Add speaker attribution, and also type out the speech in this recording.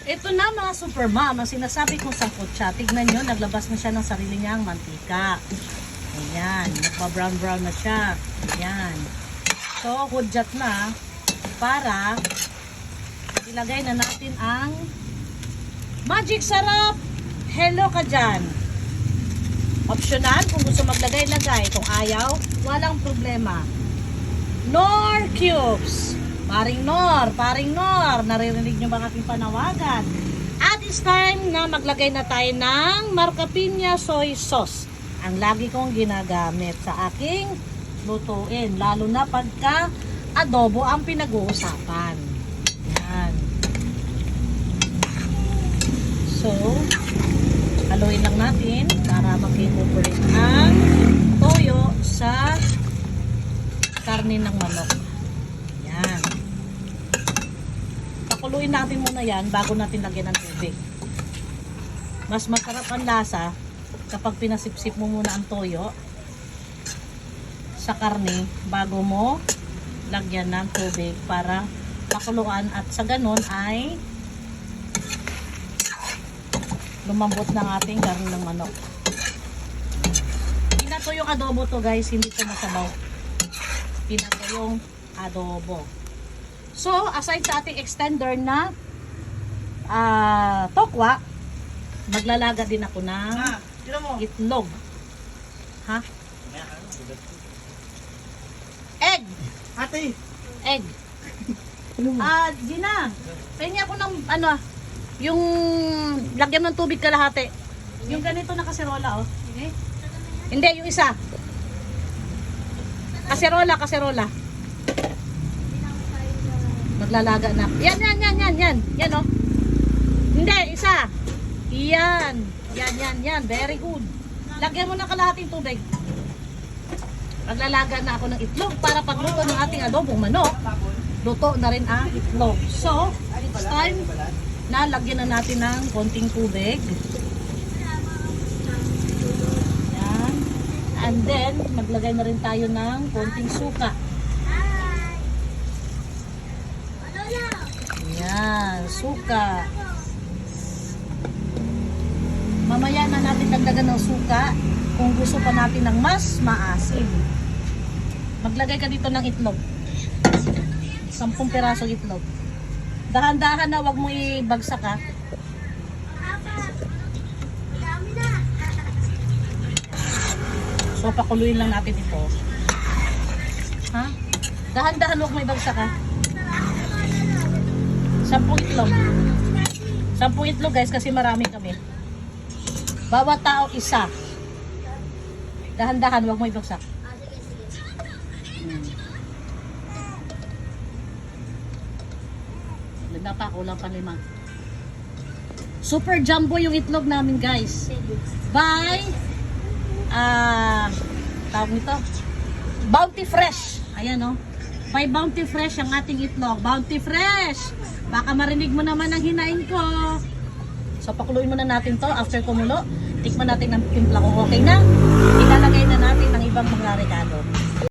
Speaker 1: Ito na mga super mom, ang sinasabi kong sangkot siya. Tignan nyo, naglabas na siya ng sarili niyang mantika. Ayan, nagpa-brown-brown na siya. Ayan. So, hudyat na para ilagay na natin ang Magic Sarap. Hello ka dyan. Optional, kung gusto maglagay-lagay. Kung ayaw, walang problema. Nor Cubes. Paring Nor, naririnig nyo ba ang aking panawagan? At it's time na maglagay na tayo ng Marca Piña Soy Sauce. Ang lagi kong ginagamit sa aking lutuin, lalo na pagka adobo ang pinag-uusapan. Yan. So, haluin lang natin para mag-incorporate ang toyo sa karne ng manok. Yan. Pakuluin natin muna yan bago natin lagyan ng tubig. Mas masarap ang lasa kapag pinasipsip mo muna ang toyo sa karne bago mo lagyan ng tubig para pakuluan at sa ganon ay lumambot ng ating karne ng manok. Pinato yung adobo to guys, hindi to masabaw. Pinato yung adobo. So, aside sa ating extender na tokwa, maglalaga din ako ng itlog. Ha? Egg!
Speaker 2: Ate!
Speaker 1: Egg! Gina, pahingi ako ng yung lagyan ng tubig kalahati. Yung ganito na kaserola, oh. Okay? Hindi, yung isa. Kaserola. Maglalaga na. Yan. Yan, oh. Hindi, isa. Yan. Very good. Lagyan mo ng kalahating tubig. Maglalaga na ako ng itlog para pagluto ng ating adobong manok, luto na rin ang itlog. So, it's time na lagyan na natin ng konting tubig. Yan. And then, maglagay na rin tayo ng konting suka. Yan, suka. Mamaya na natin dagdagan ng suka kung gusto pa natin ng mas maasim. Maglagay ka dito ng itlog. 10 pirasong itlog. Dahan-dahan na, wag mo ibagsak ha. So pakuluin lang natin ito. Ha? Dahan-dahan, wag mo ibagsak ha. 10 itlog. 10 itlog guys kasi marami kami. Bawat tao isa. Dahan-dahan, wag mo ibagsak. Ganda pa, kulang pa 5. Super jumbo yung itlog namin guys. By tawag nito Bounty Fresh. Ayan oh. By Bounty Fresh ang ating itlog. Bounty Fresh. Baka marinig mo naman ang hinain ko. So pakuluin muna natin to. After kumulo, tikman natin ng timpla kung okay na. Ilalagay na natin ang ibang mga rekado.